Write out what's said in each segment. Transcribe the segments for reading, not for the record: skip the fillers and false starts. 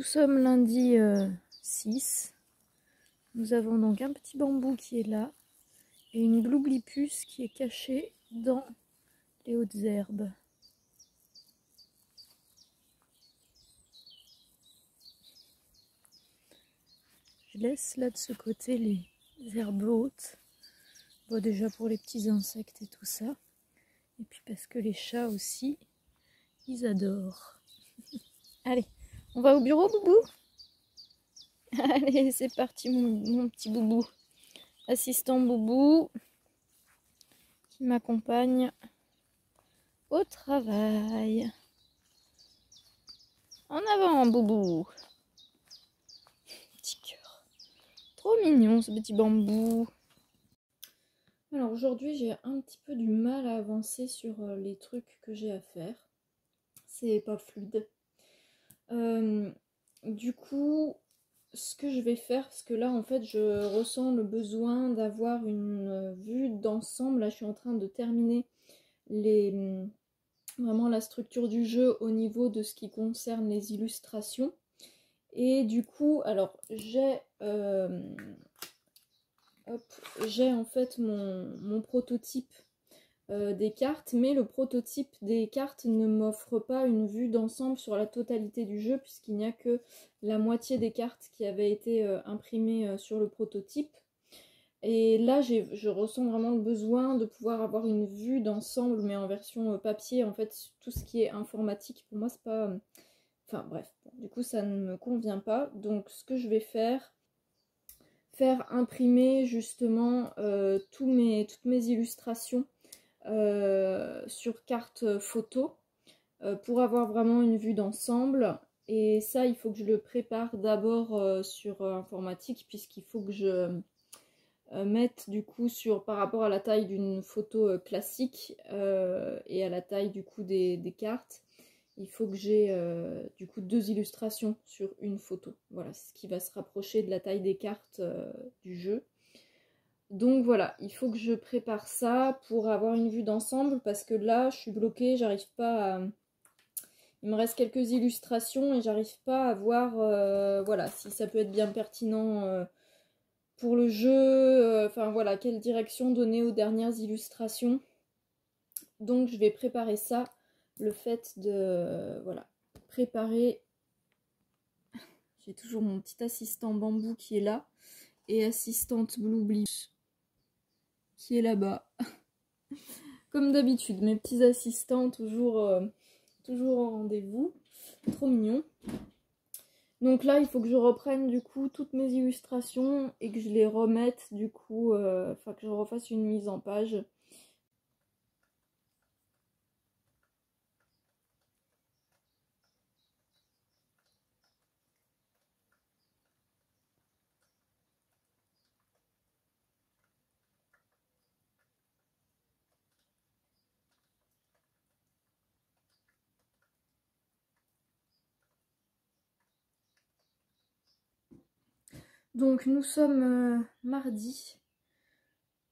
Nous sommes lundi 6. Nous avons donc un petit bambou qui est là et une glouglipus qui est cachée dans les hautes herbes. Je laisse là de ce côté les herbes hautes. Bon, déjà pour les petits insectes et tout ça. Et puis parce que les chats aussi, ils adorent. Allez, on va au bureau, Boubou? Allez, c'est parti, mon petit Boubou. Assistant Boubou qui m'accompagne au travail. En avant, Boubou. Petit cœur. Trop mignon, ce petit bambou. Alors aujourd'hui, j'ai un petit peu du mal à avancer sur les trucs que j'ai à faire. C'est pas fluide. Du coup, ce que je vais faire, parce que là en fait je ressens le besoin d'avoir une vue d'ensemble. Là je suis en train de terminer vraiment la structure du jeu au niveau de ce qui concerne les illustrations. Et du coup, alors j'ai en fait mon prototype des cartes, mais le prototype des cartes ne m'offre pas une vue d'ensemble sur la totalité du jeu, puisqu'il n'y a que la moitié des cartes qui avaient été imprimées sur le prototype. Et là, je ressens vraiment le besoin de pouvoir avoir une vue d'ensemble, mais en version papier. En fait, tout ce qui est informatique, pour moi, c'est pas... Enfin, bref. Du coup, ça ne me convient pas. Donc, ce que je vais faire imprimer, justement, toutes mes illustrations sur carte photo pour avoir vraiment une vue d'ensemble. Et ça, il faut que je le prépare d'abord sur informatique, puisqu'il faut que je mette du coup par rapport à la taille d'une photo classique et à la taille du coup des cartes. Il faut que j'ai du coup 2 illustrations sur une photo. Voilà, c'est ce qui va se rapprocher de la taille des cartes du jeu. Donc voilà, il faut que je prépare ça pour avoir une vue d'ensemble, parce que là je suis bloquée, j'arrive pas à... Il me reste quelques illustrations et j'arrive pas à voir voilà, si ça peut être bien pertinent pour le jeu, enfin voilà, quelle direction donner aux dernières illustrations. Donc je vais préparer ça, le fait de voilà, préparer. J'ai toujours mon petit assistant bambou qui est là et assistante Blueblish qui est là-bas. Comme d'habitude, mes petits assistants toujours au rendez-vous. Trop mignon. Donc là, il faut que je reprenne du coup toutes mes illustrations et que je les remette du coup, enfin que je refasse une mise en page. Donc nous sommes mardi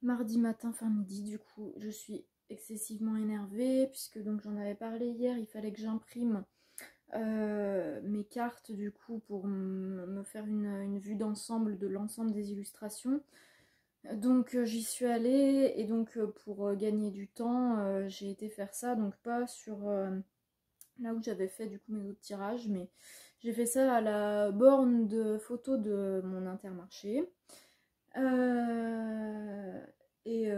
matin, fin midi. Du coup, je suis excessivement énervée puisque donc j'en avais parlé hier, il fallait que j'imprime mes cartes du coup pour me faire une vue d'ensemble de l'ensemble des illustrations. Donc j'y suis allée et donc pour gagner du temps, j'ai été faire ça, donc pas sur là où j'avais fait du coup mes autres tirages, mais j'ai fait ça à la borne de photos de mon Intermarché. Et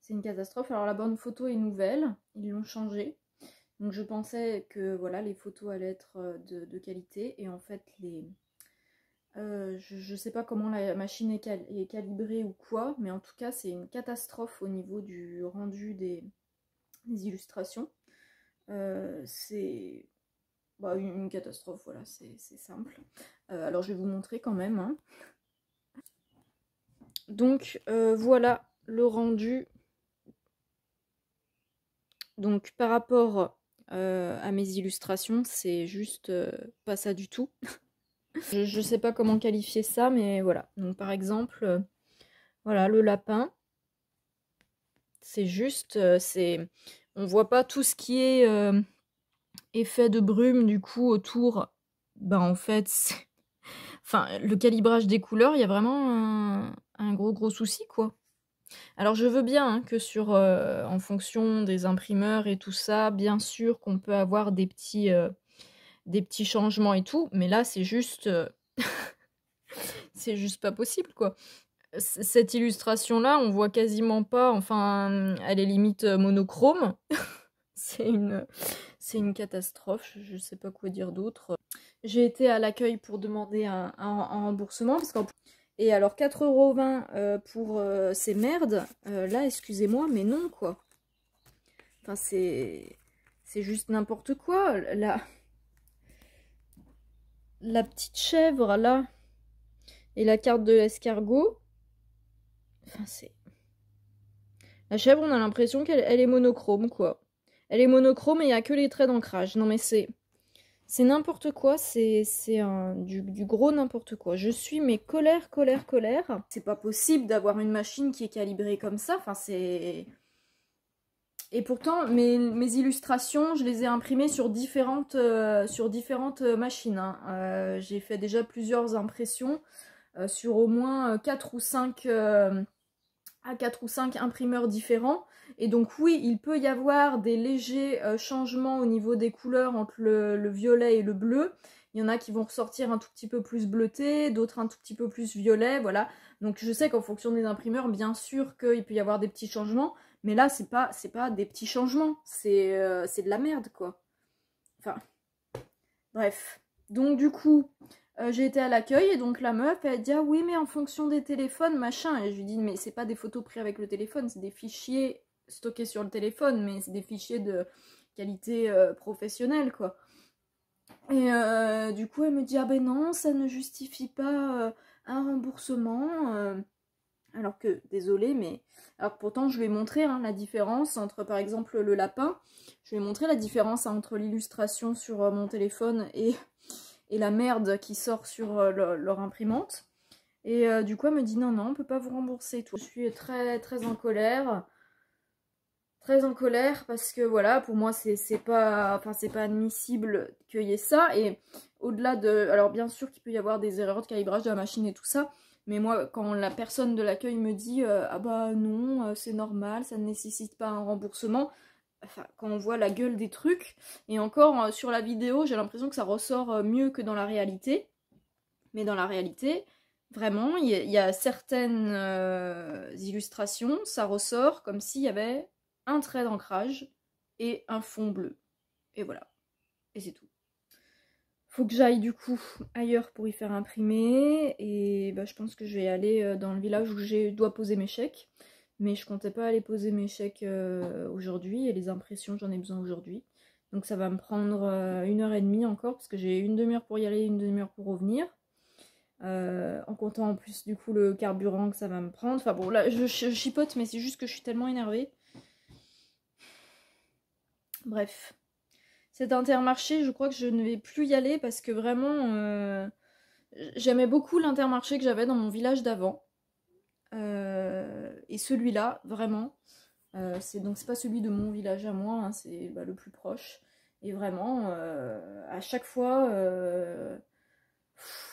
c'est une catastrophe. Alors la borne photo est nouvelle, ils l'ont changée. Donc je pensais que voilà, les photos allaient être de qualité, et en fait je sais pas comment la machine est calibrée ou quoi, mais en tout cas c'est une catastrophe au niveau du rendu des illustrations. C'est bah, une catastrophe, voilà, c'est simple. Alors je vais vous montrer quand même, hein. Donc voilà le rendu. Donc par rapport à mes illustrations, c'est juste pas ça du tout. Je sais pas comment qualifier ça, mais voilà. Donc par exemple, voilà le lapin. C'est juste, on voit pas tout ce qui est effet de brume du coup autour bah en fait, enfin, le calibrage des couleurs, il y a vraiment un gros souci, quoi. Alors je veux bien, hein, que en fonction des imprimeurs et tout ça, bien sûr qu'on peut avoir des petits changements et tout, mais là c'est juste pas possible, quoi. Cette illustration-là, on voit quasiment pas, enfin, elle est limite monochrome. C'est une, c'est une catastrophe, je sais pas quoi dire d'autre. J'ai été à l'accueil pour demander un remboursement, et alors 4,20 € pour ces merdes, là, excusez-moi, mais non, quoi. Enfin, c'est juste n'importe quoi. La petite chèvre, là, et la carte de l'escargot, enfin, c'est... La chèvre, on a l'impression qu'elle est monochrome, quoi. Elle est monochrome et il n'y a que les traits d'ancrage. Non, mais c'est n'importe quoi, c'est du gros n'importe quoi. Je suis mais colère. C'est pas possible d'avoir une machine qui est calibrée comme ça. Enfin, c'est... Et pourtant, mes illustrations, je les ai imprimées sur différentes machines, hein. J'ai fait déjà plusieurs impressions sur au moins 4 ou 5 imprimeurs différents. Et donc oui, il peut y avoir des légers changements au niveau des couleurs entre le violet et le bleu. Il y en a qui vont ressortir un tout petit peu plus bleuté, d'autres un tout petit peu plus violet, voilà. Donc je sais qu'en fonction des imprimeurs, bien sûr qu'il peut y avoir des petits changements, mais là c'est pas des petits changements, c'est de la merde, quoi. Enfin, bref. Donc du coup, j'ai été à l'accueil et donc la meuf elle dit ah oui mais en fonction des téléphones machin, et je lui dis mais c'est pas des photos prises avec le téléphone, c'est des fichiers stockés sur le téléphone, mais c'est des fichiers de qualité professionnelle, quoi. Et du coup elle me dit ah ben non, ça ne justifie pas un remboursement, alors que désolé, mais alors pourtant je lui ai montré, hein, la différence entre par exemple le lapin, je lui ai montré la différence, hein, entre l'illustration sur mon téléphone et la merde qui sort sur leur imprimante. Et du coup, elle me dit non, non, on peut pas vous rembourser tout. Je suis très en colère. Très en colère parce que voilà, pour moi, c'est pas admissible qu'il y ait ça. Et au-delà de... Alors bien sûr qu'il peut y avoir des erreurs de calibrage de la machine et tout ça. Mais moi, quand la personne de l'accueil me dit ah bah non, c'est normal, ça ne nécessite pas un remboursement. Enfin, quand on voit la gueule des trucs, et encore sur la vidéo, j'ai l'impression que ça ressort mieux que dans la réalité. Mais dans la réalité, vraiment, il y a certaines illustrations, ça ressort comme s'il y avait un trait d'ancrage et un fond bleu. Et voilà. Et c'est tout. Faut que j'aille du coup ailleurs pour y faire imprimer. Et bah, je pense que je vais aller dans le village où je dois poser mes chèques. Mais je comptais pas aller poser mes chèques aujourd'hui. Et les impressions, j'en ai besoin aujourd'hui. Donc ça va me prendre 1h30 encore. Parce que j'ai une demi-heure pour y aller, une demi-heure pour revenir. En comptant en plus du coup le carburant que ça va me prendre. Enfin bon, là je chipote, mais c'est juste que je suis tellement énervée. Bref. Cet Intermarché, je crois que je ne vais plus y aller parce que vraiment, j'aimais beaucoup l'Intermarché que j'avais dans mon village d'avant. Et celui-là, vraiment, c'est pas celui de mon village à moi, hein, c'est le plus proche. Et vraiment, à chaque fois,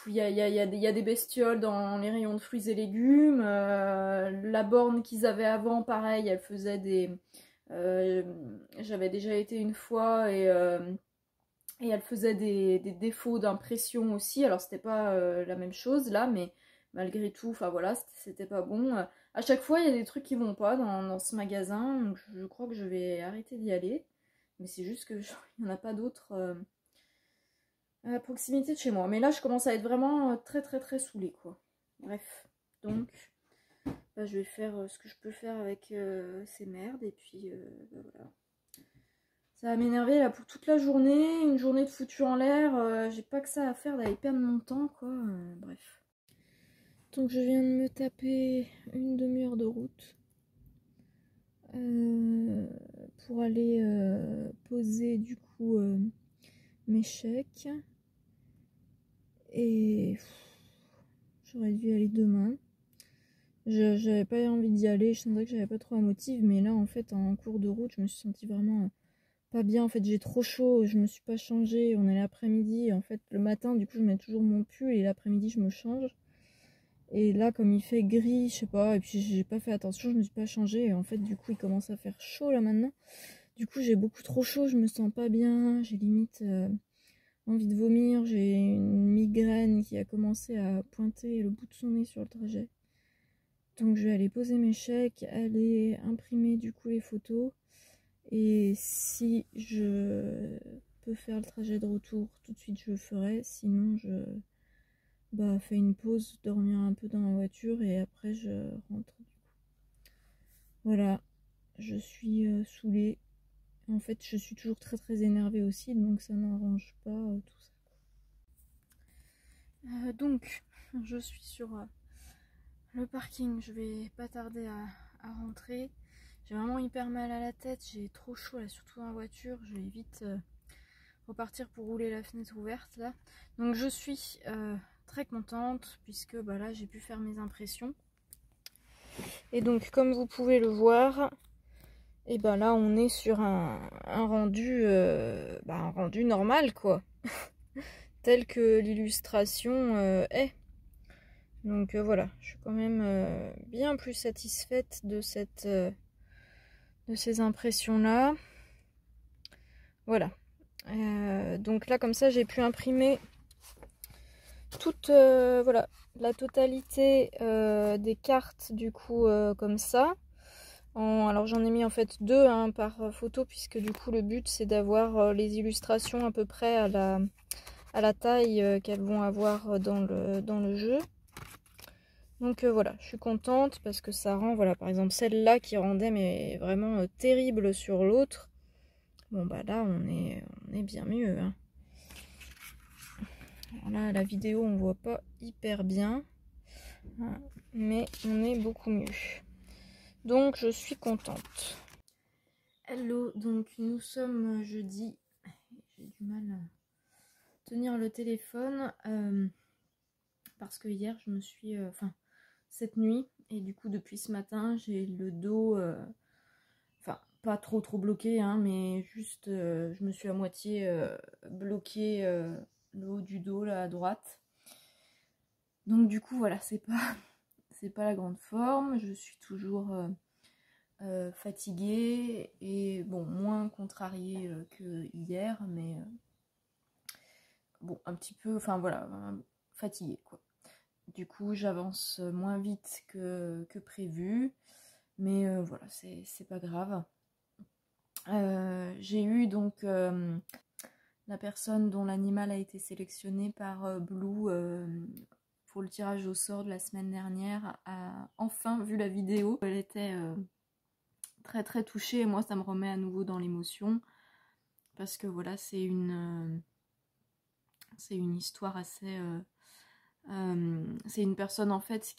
il y a des bestioles dans les rayons de fruits et légumes. La borne qu'ils avaient avant, pareil, elle faisait des... j'avais déjà été une fois et elle faisait des défauts d'impression aussi. Alors c'était pas la même chose là, mais malgré tout, enfin voilà, c'était pas bon. À chaque fois, il y a des trucs qui vont pas dans ce magasin, donc je crois que je vais arrêter d'y aller. Mais c'est juste que il n'y en a pas d'autres à proximité de chez moi. Mais là, je commence à être vraiment très saoulée, quoi. Bref, donc là, je vais faire ce que je peux faire avec ces merdes, et puis bah, voilà. Ça va m'énerver là pour toute la journée, une journée de foutu en l'air, j'ai pas que ça à faire d'aller perdre mon temps, quoi. Bref. Donc je viens de me taper une demi-heure de route pour aller poser du coup mes chèques. Et j'aurais dû y aller demain. J'avais pas envie d'y aller, je sentais que j'avais pas trop un motif, mais là en fait en cours de route je me suis sentie vraiment pas bien. En fait, j'ai trop chaud, je me suis pas changée. On est l'après-midi. En fait, le matin, du coup, je mets toujours mon pull et l'après-midi, je me change. Et là, comme il fait gris, je sais pas, et puis j'ai pas fait attention, je me suis pas changée. Et en fait, du coup, il commence à faire chaud là maintenant. Du coup, j'ai beaucoup trop chaud, je me sens pas bien. J'ai limite envie de vomir. J'ai une migraine qui a commencé à pointer le bout de son nez sur le trajet. Donc, je vais aller poser mes chèques, aller imprimer du coup les photos. Et si je peux faire le trajet de retour, tout de suite je le ferai. Sinon, je fais une pause, dormir un peu dans la voiture et après je rentre. Voilà, je suis saoulée. En fait, je suis toujours très très énervée aussi, donc ça n'arrange pas tout ça. Donc, je suis sur le parking. Je vais pas tarder à rentrer. J'ai vraiment hyper mal à la tête, j'ai trop chaud là, surtout dans la voiture. Je vais vite repartir pour rouler la fenêtre ouverte là. Donc je suis très contente puisque là j'ai pu faire mes impressions. Et donc comme vous pouvez le voir, et là on est sur un rendu normal quoi. Tel que l'illustration est. Donc voilà, je suis quand même bien plus satisfaite de ces impressions là. Voilà. Donc là comme ça j'ai pu imprimer toute la totalité des cartes du coup comme ça. Alors j'en ai mis en fait 2 par photo puisque du coup le but c'est d'avoir les illustrations à peu près à la taille qu'elles vont avoir dans le jeu. Donc voilà, je suis contente parce que ça rend, voilà, par exemple celle-là qui rendait mais vraiment terrible sur l'autre. Bon là on est bien mieux, hein. Alors là, la vidéo, on voit pas hyper bien, mais on est beaucoup mieux. Donc, je suis contente. Hello, donc nous sommes jeudi. J'ai du mal à tenir le téléphone parce que hier, je me suis... cette nuit, et du coup, depuis ce matin, j'ai le dos... pas trop bloqué, hein, mais juste, je me suis à moitié bloqué le haut du dos, là, à droite. Donc du coup voilà, c'est pas la grande forme, je suis toujours fatiguée et bon, moins contrariée que hier, mais bon, un petit peu, enfin voilà, fatiguée quoi. Du coup j'avance moins vite que prévu, mais voilà, c'est pas grave. J'ai eu donc la personne dont l'animal a été sélectionné par Blue pour le tirage au sort de la semaine dernière a enfin vu la vidéo. Elle était très très touchée et moi ça me remet à nouveau dans l'émotion parce que voilà, c'est une histoire assez... c'est une personne en fait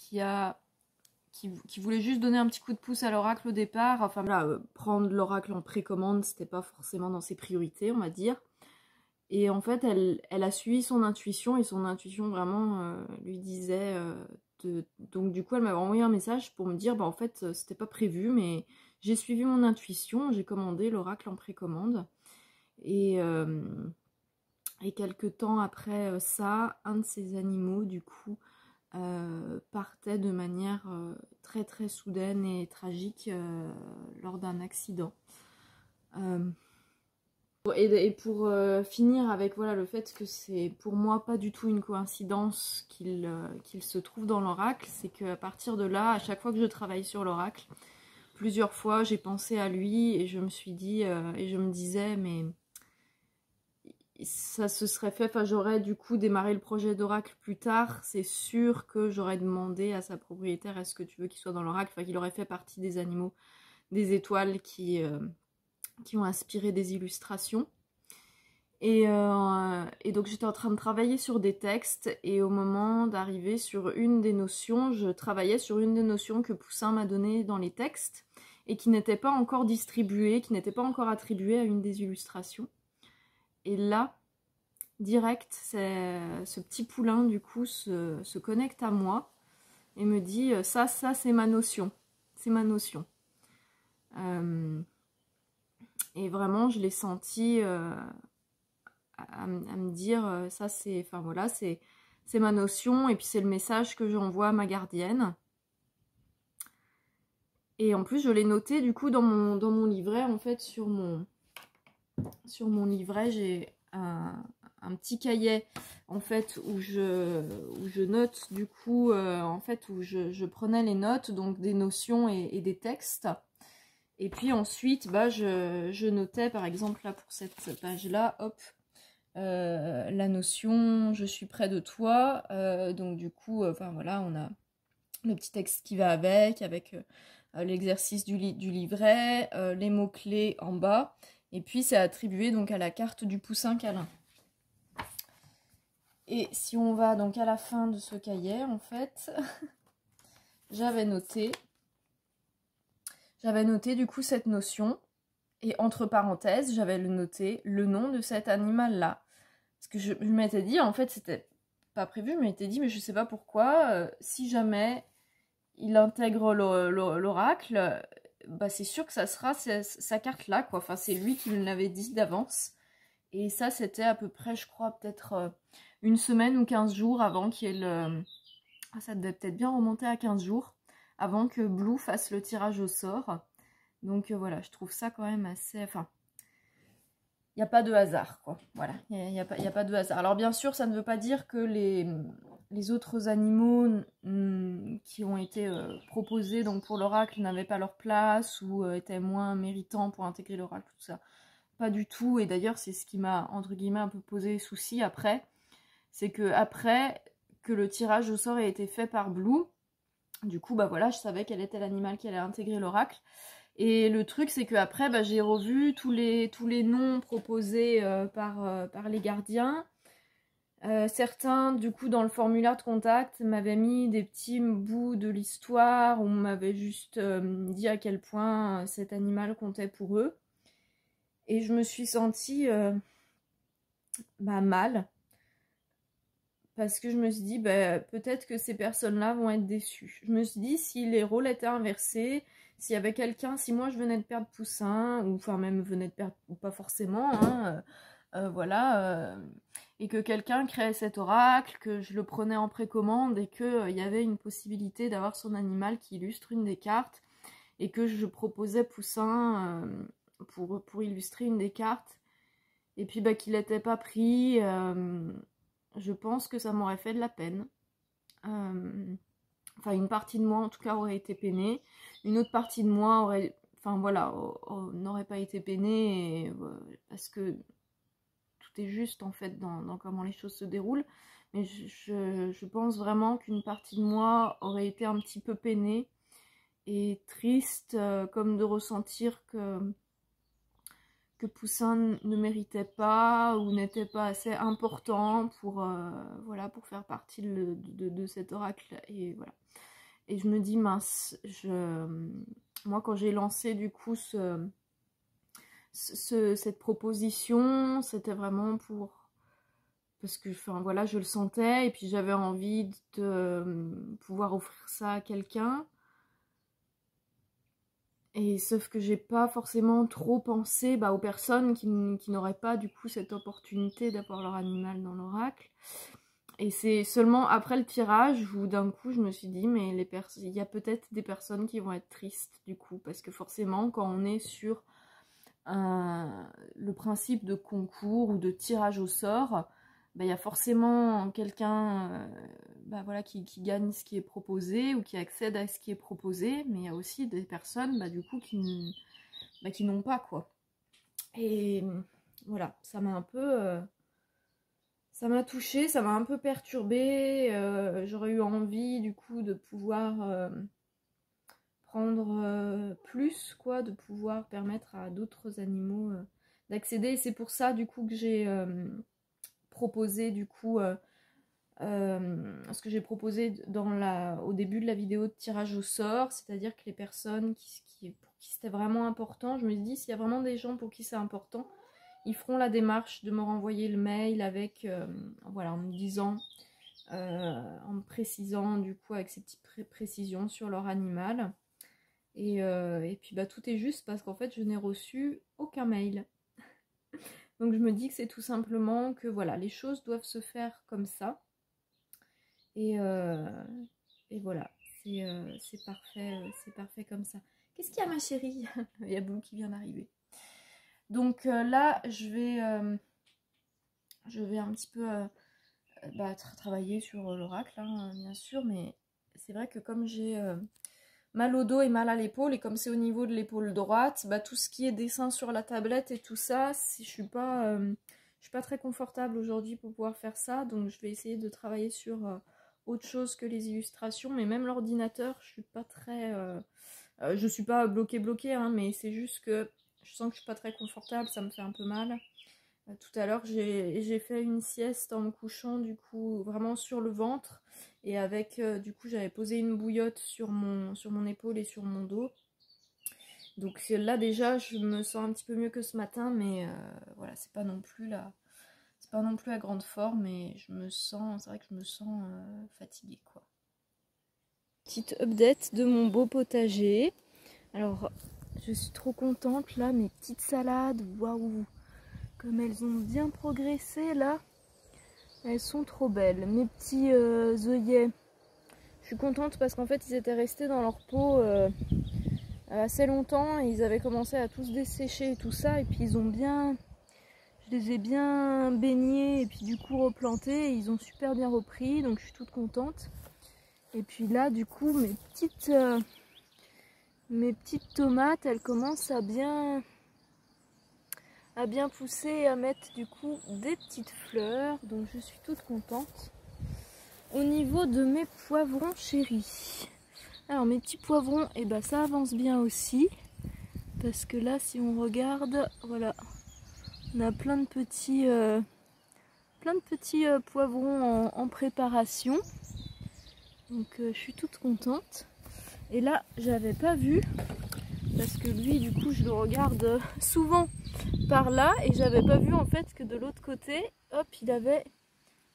qui voulait juste donner un petit coup de pouce à l'oracle au départ. Enfin voilà, prendre l'oracle en précommande, c'était pas forcément dans ses priorités, on va dire. Et en fait, elle a suivi son intuition et son intuition vraiment lui disait... Donc du coup, elle m'avait envoyé un message pour me dire, en fait, c'était pas prévu, mais j'ai suivi mon intuition, j'ai commandé l'oracle en précommande. Et quelques temps après ça, un de ces animaux, du coup, partait de manière très très soudaine et tragique lors d'un accident. Et pour finir avec voilà, le fait que c'est pour moi pas du tout une coïncidence qu'il se trouve dans l'oracle, c'est qu'à partir de là, à chaque fois que je travaille sur l'oracle, plusieurs fois j'ai pensé à lui et je me suis dit, et je me disais, mais ça se serait fait, enfin j'aurais du coup démarré le projet d'oracle plus tard, c'est sûr que j'aurais demandé à sa propriétaire, est-ce que tu veux qu'il soit dans l'oracle, enfin qu'il aurait fait partie des animaux, des étoiles qui ont inspiré des illustrations. Et donc j'étais en train de travailler sur des textes et au moment d'arriver sur une des notions, je travaillais sur une des notions que Poussin m'a données dans les textes et qui n'était pas encore distribuée, qui n'était pas encore attribuée à une des illustrations. Et là, direct, ce petit poulain du coup se connecte à moi et me dit ça c'est ma notion, c'est ma notion. Et vraiment, je l'ai senti à me dire, ça c'est, enfin voilà, c'est ma notion, et puis c'est le message que j'envoie à ma gardienne. Et en plus, je l'ai noté du coup dans mon livret, en fait, sur mon livret, j'ai un petit cahier, en fait, où je note, du coup, en fait, où je prenais les notes, donc des notions et des textes. Et puis ensuite, bah, je notais, par exemple, là, pour cette page-là, hop, la notion « je suis près de toi ». Donc du coup, enfin voilà, on a le petit texte qui va avec l'exercice du livret, les mots-clés en bas. Et puis c'est attribué donc à la carte du poussin câlin. Et si on va donc à la fin de ce cahier, en fait, j'avais noté du coup cette notion. Et entre parenthèses, j'avais noté le nom de cet animal-là. Parce que je m'étais dit, en fait, c'était pas prévu, je m'étais dit, mais je sais pas pourquoi, si jamais il intègre l'oracle, bah c'est sûr que ça sera sa carte-là, quoi. Enfin, c'est lui qui me l'avait dit d'avance. Et ça, c'était à peu près, je crois, peut-être une semaine ou 15 jours avant qu'il y ait le... Ah, ça devait peut-être bien remonter à 15 jours, avant que Blue fasse le tirage au sort. Donc voilà, je trouve ça quand même assez... Enfin, il n'y a pas de hasard, quoi. Voilà, il n'y a pas de hasard. Alors bien sûr, ça ne veut pas dire que les autres animaux qui ont été proposés donc pour l'oracle n'avaient pas leur place ou étaient moins méritants pour intégrer l'oracle, tout ça. Pas du tout, et d'ailleurs c'est ce qui m'a, entre guillemets, un peu posé souci après. C'est que après que le tirage au sort ait été fait par Blue, du coup, bah voilà, je savais quel était l'animal qui allait intégrer l'oracle. Et le truc, c'est qu'après, bah, j'ai revu tous les noms proposés par les gardiens. Certains, du coup, dans le formulaire de contact, m'avaient mis des petits bouts de l'histoire où on m'avait juste dit à quel point cet animal comptait pour eux. Et je me suis sentie mal. Parce que je me suis dit, bah, peut-être que ces personnes-là vont être déçues. Je me suis dit, si les rôles étaient inversés, s'il y avait quelqu'un, si moi je venais de perdre Poussin, ou enfin même venais de perdre, ou pas forcément, hein, voilà, et que quelqu'un créait cet oracle, que je le prenais en précommande, et qu'il y avait une possibilité d'avoir son animal qui illustre une des cartes, et que je proposais Poussin pour illustrer une des cartes, et puis bah, qu'il n'était pas pris... je pense que ça m'aurait fait de la peine. Enfin, une partie de moi, en tout cas, aurait été peinée. Une autre partie de moi aurait... Enfin, voilà, n'aurait pas été peinée. Et, parce que tout est juste, en fait, dans comment les choses se déroulent. Mais je pense vraiment qu'une partie de moi aurait été un petit peu peinée et triste, comme de ressentir que Poussin ne méritait pas ou n'était pas assez important pour, voilà, pour faire partie de cet oracle. Et voilà. Et je me dis, mince, moi quand j'ai lancé du coup cette proposition, c'était vraiment pour... Parce que enfin, voilà, je le sentais et puis j'avais envie de pouvoir offrir ça à quelqu'un. Et sauf que j'ai pas forcément trop pensé aux personnes qui n'auraient pas du coup cette opportunité d'avoir leur animal dans l'oracle. Et c'est seulement après le tirage où d'un coup je me suis dit mais il y a peut-être des personnes qui vont être tristes du coup. Parce que forcément quand on est sur le principe de concours ou de tirage au sort, il y a forcément quelqu'un voilà, qui gagne ce qui est proposé ou qui accède à ce qui est proposé, mais il y a aussi des personnes du coup qui n'ont pas quoi. Et voilà, ça m'a un peu... ça m'a touchée, ça m'a un peu perturbée. J'aurais eu envie du coup de pouvoir prendre plus, quoi, de pouvoir permettre à d'autres animaux d'accéder. Et c'est pour ça du coup que j'ai proposé du coup ce que j'ai proposé au début de la vidéo de tirage au sort, c'est-à-dire que les personnes pour qui c'était vraiment important, je me dis s'il y a vraiment des gens pour qui c'est important, ils feront la démarche de me renvoyer le mail avec, voilà, en me disant, en me précisant du coup avec ces petites précisions sur leur animal. Et puis bah tout est juste parce qu'en fait je n'ai reçu aucun mail. Donc je me dis que c'est tout simplement que voilà, les choses doivent se faire comme ça. Et voilà, c'est parfait comme ça. Qu'est-ce qu'il y a ma chérie? Il y a Blue qui vient d'arriver. Donc là, je vais un petit peu travailler sur l'oracle, hein, bien sûr, mais c'est vrai que comme j'ai mal au dos et mal à l'épaule, et comme c'est au niveau de l'épaule droite, bah, tout ce qui est dessin sur la tablette et tout ça, je suis pas très confortable aujourd'hui pour pouvoir faire ça, donc je vais essayer de travailler sur autre chose que les illustrations, mais même l'ordinateur, je suis pas très... je suis pas bloquée, hein, mais c'est juste que je sens que je suis pas très confortable, ça me fait un peu mal. Tout à l'heure, j'ai fait une sieste en me couchant, du coup, vraiment sur le ventre. Et avec, du coup, j'avais posé une bouillotte sur mon épaule et sur mon dos. Donc là, déjà, je me sens un petit peu mieux que ce matin. Mais voilà, c'est pas non plus la grande forme. Mais c'est vrai que je me sens fatiguée, quoi. Petite update de mon beau potager. Alors, je suis trop contente, là, mes petites salades, waouh! Comme elles ont bien progressé là, elles sont trop belles. Mes petits œillets, je suis contente parce qu'en fait ils étaient restés dans leur pot assez longtemps et ils avaient commencé à tous dessécher et tout ça. Et puis je les ai bien baignés et puis du coup replantés et ils ont super bien repris, donc je suis toute contente. Et puis là du coup mes petites tomates, elles commencent à bien pousser et à mettre du coup des petites fleurs, donc je suis toute contente. Au niveau de mes poivrons chéris, alors mes petits poivrons, et ben ça avance bien aussi, parce que là si on regarde, voilà, on a plein de petits poivrons en préparation, donc je suis toute contente. Et là j'avais pas vu, parce que lui du coup je le regarde souvent par là, et j'avais pas vu en fait que de l'autre côté, hop, il avait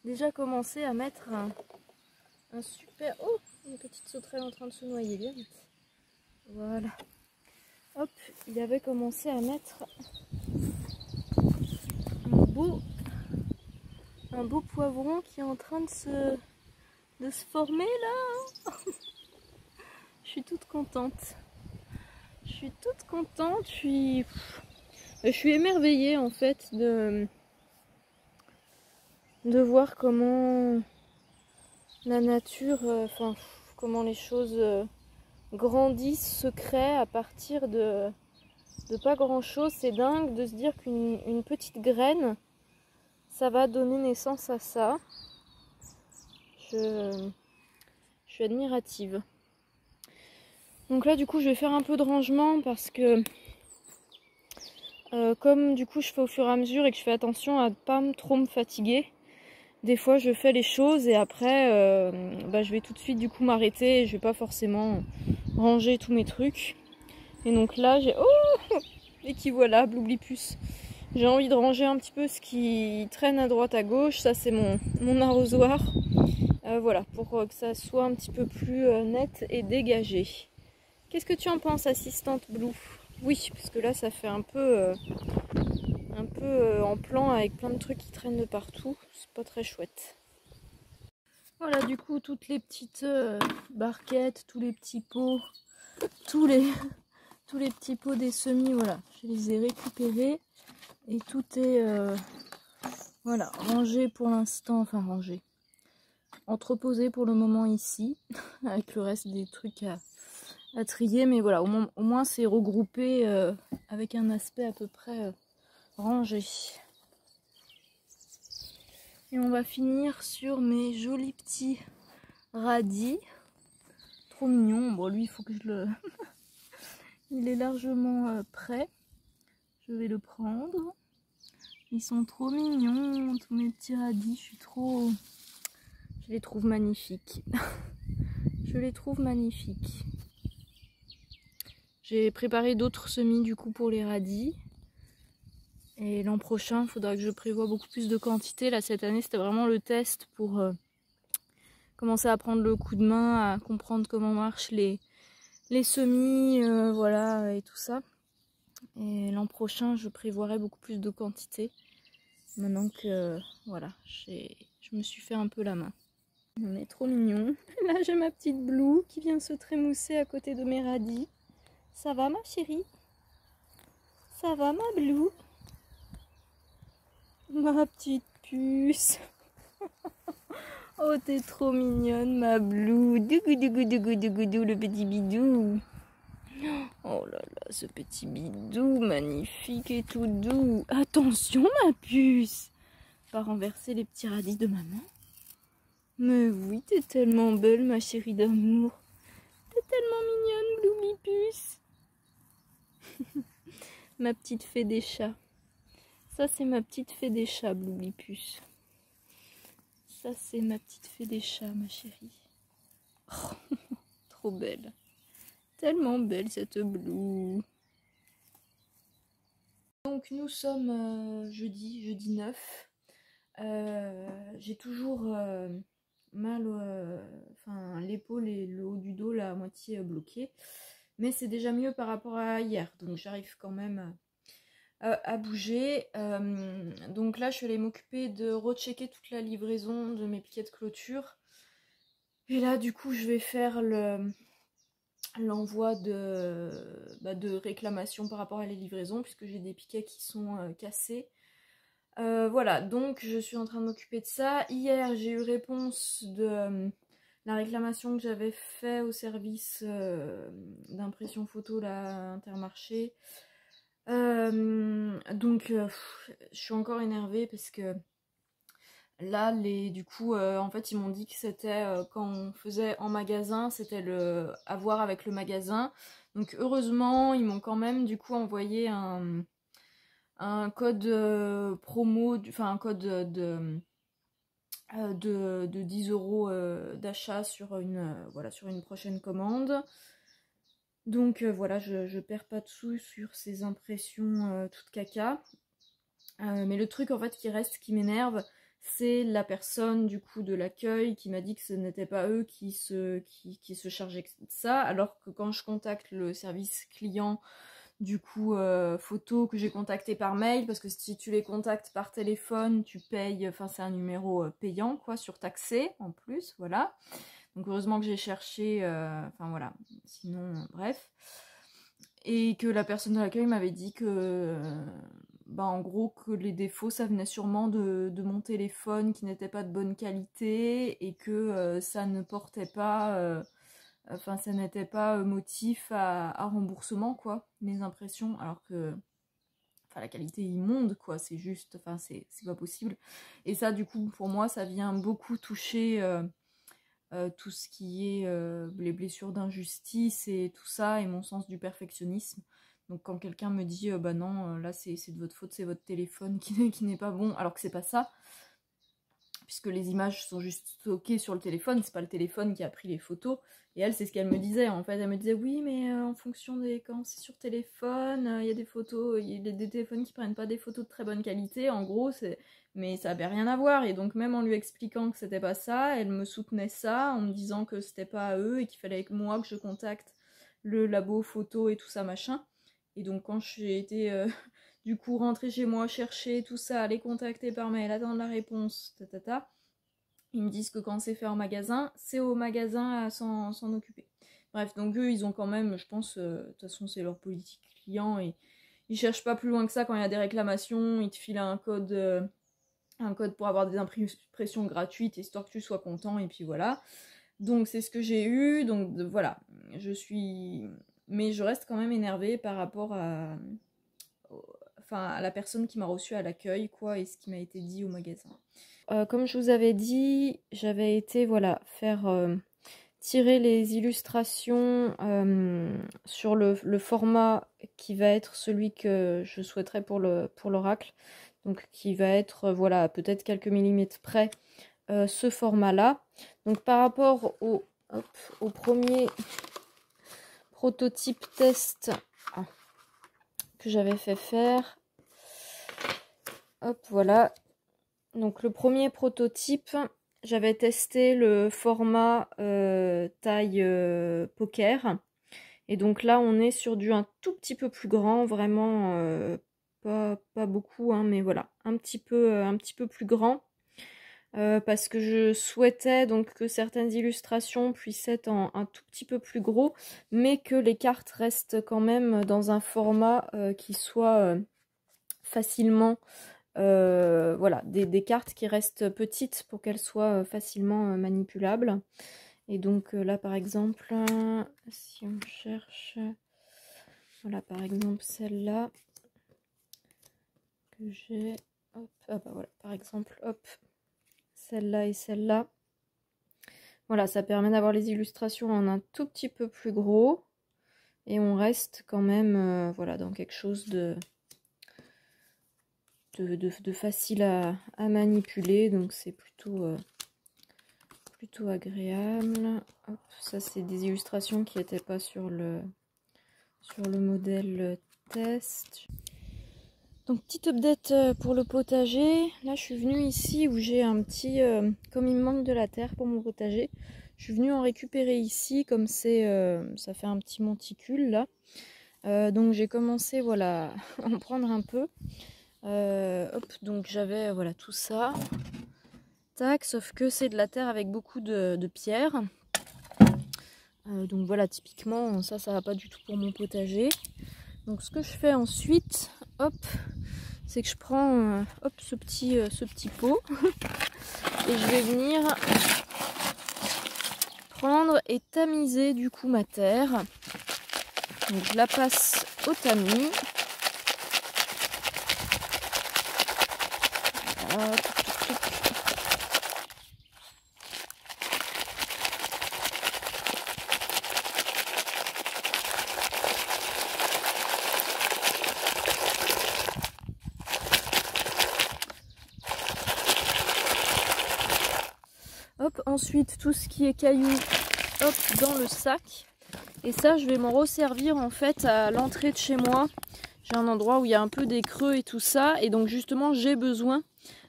déjà commencé à mettre un super... Oh, une petite sauterelle en train de se noyer, bien vite. Voilà. Hop, il avait commencé à mettre un beau poivron qui est en train de se former là. Je suis toute contente. Je suis toute contente. Je suis émerveillée en fait de voir comment la nature, comment les choses grandissent, se créent à partir de pas grand chose. C'est dingue de se dire qu'une petite graine, ça va donner naissance à ça. Je suis admirative. Donc là du coup je vais faire un peu de rangement parce que comme du coup je fais au fur et à mesure et que je fais attention à ne pas trop me fatiguer, des fois je fais les choses et après je vais tout de suite du coup m'arrêter et je vais pas forcément ranger tous mes trucs. Et donc là j'ai... Oh, et qui voilà, Bloublipus. J'ai envie de ranger un petit peu ce qui traîne à droite à gauche. Ça c'est mon arrosoir. Voilà, pour que ça soit un petit peu plus net et dégagé. Qu'est-ce que tu en penses, assistante Blue? Oui, parce que là ça fait un peu en plan avec plein de trucs qui traînent de partout. C'est pas très chouette. Voilà, du coup toutes les petites barquettes, tous les petits pots, tous les petits pots des semis, voilà, je les ai récupérés et tout est voilà, rangé pour l'instant, enfin rangé, entreposé pour le moment ici, avec le reste des trucs à trier, mais voilà, au moins c'est regroupé avec un aspect à peu près rangé. Et on va finir sur mes jolis petits radis, trop mignon. Bon, lui il faut que je le... il est largement prêt, je vais le prendre. Ils sont trop mignons, tous mes petits radis, je les trouve magnifiques. Je les trouve magnifiques. J'ai préparé d'autres semis du coup pour les radis. Et l'an prochain, il faudra que je prévoie beaucoup plus de quantité. Là, cette année, c'était vraiment le test pour commencer à prendre le coup de main, à comprendre comment marchent les les semis, voilà, et tout ça. Et l'an prochain, je prévoirai beaucoup plus de quantité. Maintenant que, voilà, je me suis fait un peu la main. On est trop mignon. Là, j'ai ma petite Blue qui vient se trémousser à côté de mes radis. Ça va, ma chérie? Ça va, ma Blue? Ma petite puce. Oh, t'es trop mignonne, ma Blue. Dougou, dougou, dougou, dougou, dougou, le petit bidou. Oh là là, ce petit bidou magnifique et tout doux. Attention, ma puce. Pas renverser les petits radis de maman. Mais oui, t'es tellement belle, ma chérie d'amour. T'es tellement mignonne, Blue Puce. Ma petite fée des chats. Ça, c'est ma petite fée des chats, Blue Puce. Ça, c'est ma petite fée des chats, ma chérie. Oh, trop belle. Tellement belle, cette Blue. Donc, nous sommes jeudi 9. J'ai toujours mal, enfin l'épaule et le haut du dos, là, à moitié bloqué. Mais c'est déjà mieux par rapport à hier. Donc, j'arrive quand même à bouger. Donc là, je suis allée m'occuper de rechecker toute la livraison de mes piquets de clôture. Et là, du coup, je vais faire l'envoi de réclamation par rapport à les livraisons, puisque j'ai des piquets qui sont cassés. Voilà, donc je suis en train de m'occuper de ça. Hier, j'ai eu réponse de la réclamation que j'avais fait au service d'impression photo, là, Intermarché. Donc, je suis encore énervée parce que là, du coup, en fait, ils m'ont dit que c'était quand on faisait en magasin, c'était à voir avec le magasin. Donc, heureusement, ils m'ont quand même, du coup, envoyé un code promo, enfin, un code de 10 € d'achat sur voilà, sur une prochaine commande. Donc voilà, je perds pas de sous sur ces impressions toutes caca. Mais le truc en fait qui reste, qui m'énerve, c'est la personne du coup de l'accueil qui m'a dit que ce n'était pas eux qui se chargeaient de ça, alors que quand je contacte le service client, du coup photo, que j'ai contacté par mail, parce que si tu les contactes par téléphone, tu payes, enfin c'est un numéro payant quoi, surtaxé en plus, voilà. Donc heureusement que j'ai cherché, enfin voilà, sinon bref. Et que la personne de l'accueil m'avait dit que, bah, en gros, que les défauts, ça venait sûrement de mon téléphone qui n'était pas de bonne qualité et que ça ne portait pas, enfin, ça n'était pas motif à remboursement, quoi, mes impressions, alors que, enfin, la qualité est immonde, quoi, c'est juste, enfin, c'est pas possible. Et ça, du coup, pour moi, ça vient beaucoup toucher tout ce qui est les blessures d'injustice et tout ça, et mon sens du perfectionnisme. Donc quand quelqu'un me dit bah non, là c'est de votre faute, c'est votre téléphone qui n'est pas bon, alors que c'est pas ça, puisque les images sont juste stockées sur le téléphone, c'est pas le téléphone qui a pris les photos. Et elle, c'est ce qu'elle me disait, en fait, elle me disait oui, mais en fonction des, quand c'est sur téléphone, il y a des photos, il y a des téléphones qui prennent pas des photos de très bonne qualité, en gros, mais ça avait rien à voir. Et donc même en lui expliquant que c'était pas ça, elle me soutenait ça en me disant que c'était pas à eux et qu'il fallait que moi que je contacte le labo photo et tout ça machin. Et donc quand j'ai été du coup rentrer chez moi, chercher tout ça, les contacter par mail, attendre la réponse, ils me disent que quand c'est fait en magasin, c'est au magasin à s'en occuper. Bref, donc eux, ils ont quand même, je pense, de toute façon, c'est leur politique client, et ils cherchent pas plus loin que ça quand il y a des réclamations, ils te filent un code pour avoir des impressions gratuites, histoire que tu sois content, et puis voilà. Donc c'est ce que j'ai eu, donc voilà, mais je reste quand même énervée par rapport à la personne qui m'a reçue à l'accueil, quoi, et ce qui m'a été dit au magasin. Comme je vous avais dit, j'avais été voilà faire tirer les illustrations sur le format qui va être celui que je souhaiterais pour l'oracle, donc qui va être voilà peut-être quelques millimètres près ce format-là. Donc par rapport au premier prototype test que j'avais fait faire, hop voilà. Donc le premier prototype, j'avais testé le format taille poker Et donc là, on est sur du un tout petit peu plus grand, vraiment pas beaucoup, hein, mais voilà, un petit peu plus grand. Parce que je souhaitais donc que certaines illustrations puissent être un tout petit peu plus gros, mais que les cartes restent quand même dans un format qui soit facilement... voilà, des cartes qui restent petites pour qu'elles soient facilement manipulables. Et donc là par exemple, si on cherche, voilà par exemple celle-là que j'ai, hop, ah bah voilà par exemple, hop, celle-là et celle-là. Voilà, ça permet d'avoir les illustrations en un tout petit peu plus gros. Et on reste quand même voilà, dans quelque chose de facile à manipuler. Donc c'est plutôt agréable. Hop, ça c'est des illustrations qui n'étaient pas sur le modèle test. Donc petite update pour le potager. Là je suis venue ici où j'ai un petit... comme il me manque de la terre pour mon potager, je suis venue en récupérer ici, comme c'est ça fait un petit monticule là. Donc j'ai commencé voilà à en prendre un peu. Hop, donc j'avais voilà tout ça. Tac, sauf que c'est de la terre avec beaucoup de pierres. Donc voilà, typiquement ça va pas du tout pour mon potager. Donc ce que je fais ensuite, hop, c'est que je prends hop, ce petit pot et je vais venir prendre et tamiser du coup ma terre. Donc je la passe au tamis. Voilà. Hop, ensuite tout ce qui est cailloux, hop, dans le sac. Et ça, je vais m'en resservir en fait à l'entrée de chez moi. J'ai un endroit où il y a un peu des creux et tout ça. Et donc justement, j'ai besoin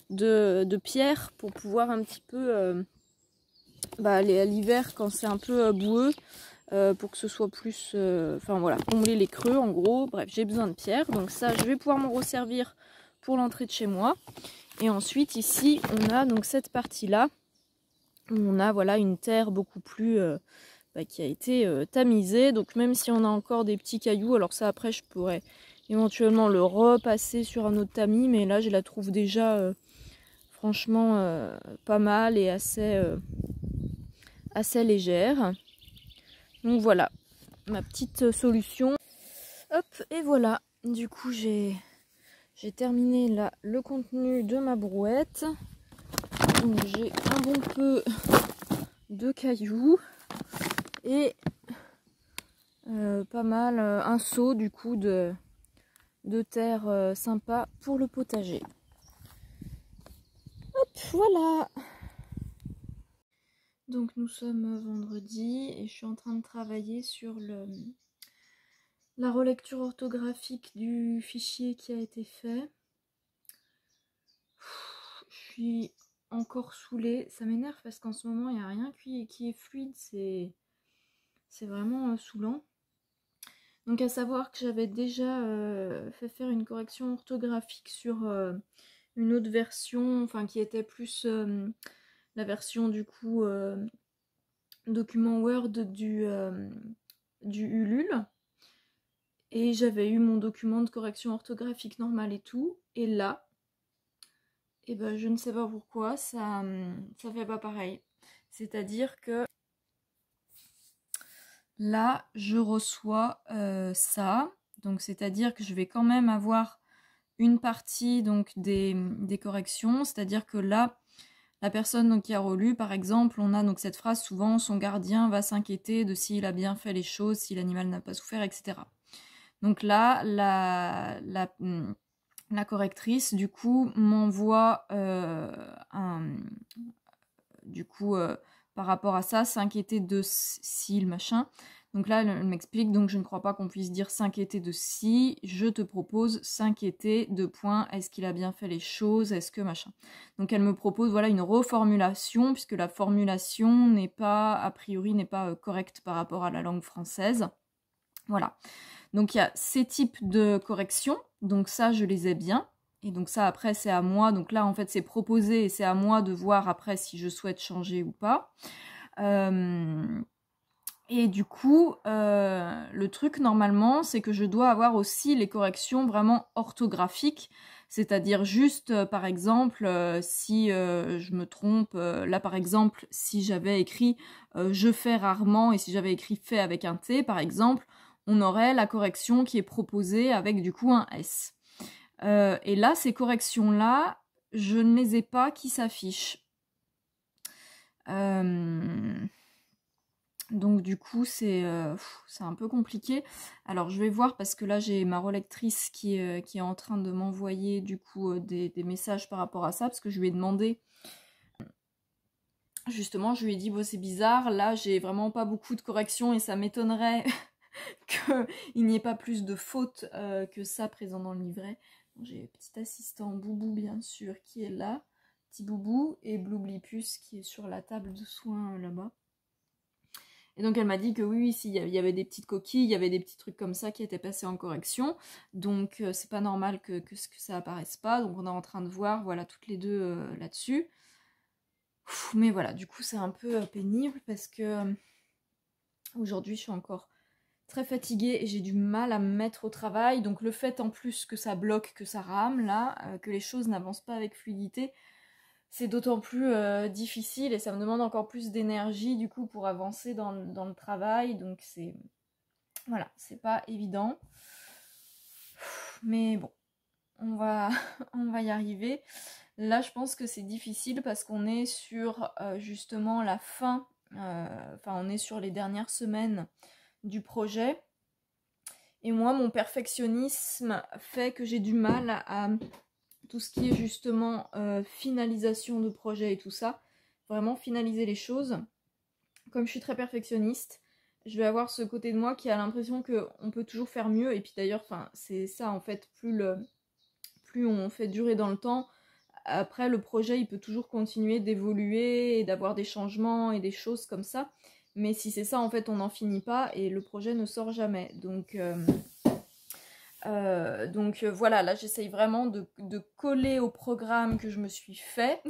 de pierres pour pouvoir un petit peu aller à l'hiver quand c'est un peu boueux. Pour que ce soit plus... enfin voilà, combler les creux en gros. Bref, j'ai besoin de pierres. Donc ça, je vais pouvoir m'en resservir pour l'entrée de chez moi. Et ensuite, ici, on a donc cette partie-là. On a voilà une terre beaucoup plus qui a été tamisée. Donc même si on a encore des petits cailloux, alors ça après je pourrais éventuellement le repasser sur un autre tamis, mais là je la trouve déjà franchement pas mal et assez légère. Donc voilà ma petite solution. Hop, et voilà, du coup j'ai terminé là le contenu de ma brouette. Donc j'ai un bon peu de cailloux et pas mal un seau du coup de terre sympa pour le potager. Hop, voilà. Donc nous sommes vendredi et je suis en train de travailler sur la relecture orthographique du fichier qui a été fait. Je suis encore saoulée, ça m'énerve parce qu'en ce moment il n'y a rien qui est fluide, c'est vraiment saoulant. Donc à savoir que j'avais déjà fait faire une correction orthographique sur une autre version, enfin qui était plus la version du coup document Word du Ulule. Et j'avais eu mon document de correction orthographique normale et tout. Et là, et ben, je ne sais pas pourquoi, ça fait pas pareil. C'est-à-dire que là, je reçois ça. Donc, c'est-à-dire que je vais quand même avoir une partie donc, des corrections. C'est-à-dire que là, la personne donc, qui a relu, par exemple, on a donc cette phrase souvent, son gardien va s'inquiéter de s'il a bien fait les choses, si l'animal n'a pas souffert, etc. Donc là, la correctrice, du coup, m'envoie du coup, par rapport à ça, s'inquiéter de si, le machin. Donc là, elle m'explique, donc je ne crois pas qu'on puisse dire s'inquiéter de si, je te propose s'inquiéter de point, est-ce qu'il a bien fait les choses, est-ce que machin. Donc elle me propose voilà une reformulation, puisque la formulation n'est pas, a priori, n'est pas correcte par rapport à la langue française. Voilà. Donc il y a ces types de corrections, donc ça je les ai bien, et donc ça après c'est à moi, donc là en fait c'est proposé et c'est à moi de voir après si je souhaite changer ou pas. Et du coup, le truc normalement c'est que je dois avoir aussi les corrections vraiment orthographiques, c'est-à-dire juste par exemple si je me trompe, là par exemple si j'avais écrit je fais rarement et si j'avais écrit fait avec un T par exemple, on aurait la correction qui est proposée avec du coup un S. Et là, ces corrections-là, je ne les ai pas qui s'affichent. Donc du coup, c'est un peu compliqué. Alors je vais voir parce que là, j'ai ma relectrice qui est en train de m'envoyer du coup des messages par rapport à ça, parce que je lui ai demandé... Justement, je lui ai dit, bon, c'est bizarre, là, j'ai vraiment pas beaucoup de corrections et ça m'étonnerait... qu'il n'y ait pas plus de fautes que ça présent dans le livret. J'ai petit assistant Boubou bien sûr qui est là, petit Boubou, et Bloublipus qui est sur la table de soins là-bas. Et donc elle m'a dit que oui, il y avait des petites coquilles, il y avait des petits trucs comme ça qui étaient passés en correction, donc c'est pas normal que ça apparaisse pas, donc on est en train de voir, voilà, toutes les deux là-dessus. Mais voilà, du coup c'est un peu pénible parce que aujourd'hui je suis encore très fatiguée et j'ai du mal à me mettre au travail, donc le fait en plus que ça bloque, que ça rame là, que les choses n'avancent pas avec fluidité, c'est d'autant plus difficile et ça me demande encore plus d'énergie du coup pour avancer dans le travail, donc c'est... Voilà, c'est pas évident. Mais bon, on va y arriver. Là je pense que c'est difficile parce qu'on est sur justement la fin, enfin on est sur les dernières semaines du projet. Et moi, mon perfectionnisme fait que j'ai du mal à tout ce qui est justement finalisation de projet et tout ça. Vraiment finaliser les choses. Comme je suis très perfectionniste, je vais avoir ce côté de moi qui a l'impression qu'on peut toujours faire mieux. Et puis d'ailleurs, c'est ça en fait, plus on fait durer dans le temps, après le projet il peut toujours continuer d'évoluer et d'avoir des changements et des choses comme ça. Mais si c'est ça, en fait, on n'en finit pas et le projet ne sort jamais. Donc voilà, là, j'essaye vraiment de coller au programme que je me suis fait.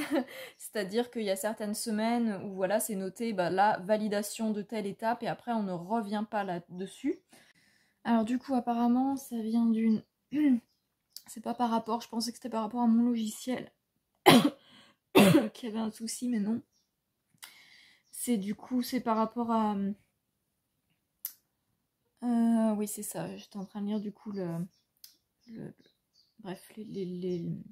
C'est-à-dire qu'il y a certaines semaines où, voilà, c'est noté, bah, la validation de telle étape et après, on ne revient pas là-dessus. Alors du coup, apparemment, ça vient d'une... C'est pas par rapport, je pensais que c'était par rapport à mon logiciel qu'il y avait un souci, mais non. C'est du coup, c'est par rapport à... oui, c'est ça. J'étais en train de lire du coup bref, le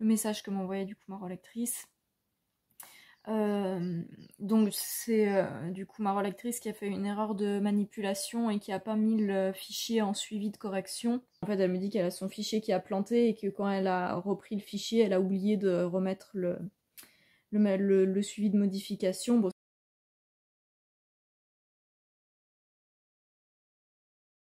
message que m'envoyait du coup ma relectrice. Donc c'est du coup ma relectrice qui a fait une erreur de manipulation et qui a pas mis le fichier en suivi de correction. En fait, elle me dit qu'elle a son fichier qui a planté et que quand elle a repris le fichier, elle a oublié de remettre le suivi de modification. Bon,